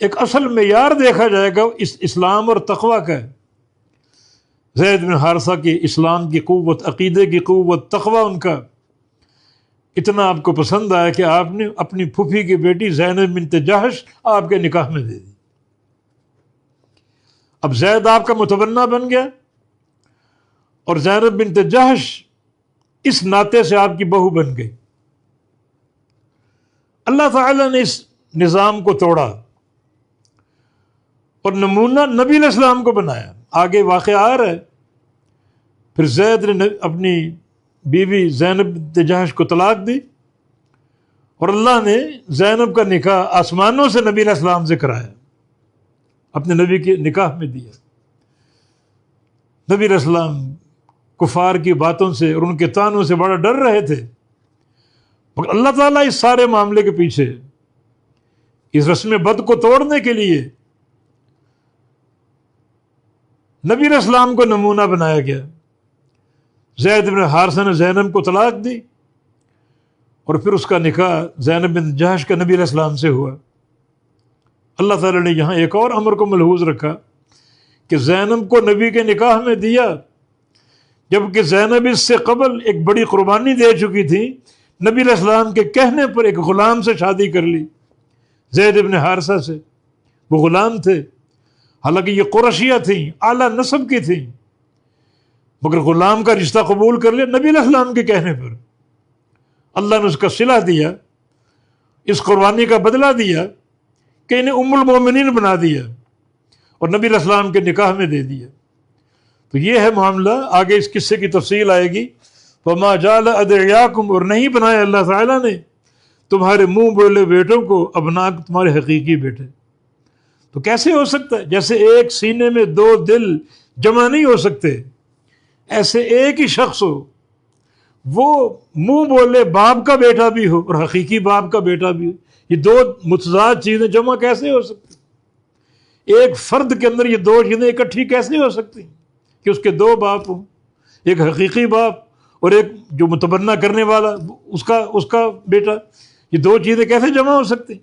ایک اصل معیار دیکھا جائے گا اس اسلام اور تقوی کا ہے۔ زید بن حارثہ کی اسلام کی قوت، عقیدے کی قوت، تقوی ان کا اتنا آپ کو پسند آیا کہ آپ نے اپنی پھوپھی کی بیٹی زینب بنت جحش آپ کے نکاح میں دے دی۔ اب زید آپ کا متبنہ بن گیا اور زینب بنت جحش اس ناطے سے آپ کی بہو بن گئی۔ اللہ تعالیٰ نے اس نظام کو توڑا اور نمونہ نبی علیہ السلام کو بنایا۔ آگے واقعہ آ رہا ہے، پھر زید نے اپنی بیوی زینب بنت جحش کو طلاق دی اور اللہ نے زینب کا نکاح آسمانوں سے نبی علیہ السلام سے کرایا، اپنے نبی کے نکاح میں دیا۔ نبی علیہ السلام کفار کی باتوں سے اور ان کے طعنوں سے بڑا ڈر رہے تھے، مگر اللہ تعالیٰ اس سارے معاملے کے پیچھے اس رسم بد کو توڑنے کے لیے نبی علیہ السلام کو نمونہ بنایا گیا۔ زید بن حارثہ نے زینب کو طلاق دی اور پھر اس کا نکاح زینب بن جحش کا نبی علیہ السلام سے ہوا۔ اللہ تعالیٰ نے یہاں ایک اور امر کو ملحوظ رکھا کہ زینب کو نبی کے نکاح میں دیا، جبکہ زینب اس سے قبل ایک بڑی قربانی دے چکی تھی، نبی علیہ السلام کے کہنے پر ایک غلام سے شادی کر لی، زید بن حارثہ سے۔ وہ غلام تھے، حالانکہ یہ قریشیہ تھیں، اعلیٰ نسب کی تھیں، مگر غلام کا رشتہ قبول کر لیا نبی علیہ السلام کے کہنے پر۔ اللہ نے اس کا صلہ دیا، اس قربانی کا بدلہ دیا کہ انہیں ام المومنین بنا دیا اور نبی علیہ السلام کے نکاح میں دے دیا۔ تو یہ ہے معاملہ، آگے اس قصے کی تفصیل آئے گی۔ وَمَا جَعَلَ أَدْعِيَاكُمْ، اور نہیں بنایا اللہ تعالیٰ نے تمہارے منہ بولے بیٹوں کو ابناء تمہارے حقیقی بیٹے۔ تو کیسے ہو سکتا ہے؟ جیسے ایک سینے میں دو دل جمع نہیں ہو سکتے، ایسے ایک ہی شخص ہو، وہ منہ بولے باپ کا بیٹا بھی ہو اور حقیقی باپ کا بیٹا بھی ہو۔ یہ دو متضاد چیزیں جمع کیسے ہو سکتی؟ ایک فرد کے اندر یہ دو چیزیں اکٹھی کیسے ہو سکتی کہ اس کے دو باپ ہوں، ایک حقیقی باپ اور ایک جو متبنہ کرنے والا اس کا بیٹا؟ یہ دو چیزیں کیسے جمع ہو سکتی؟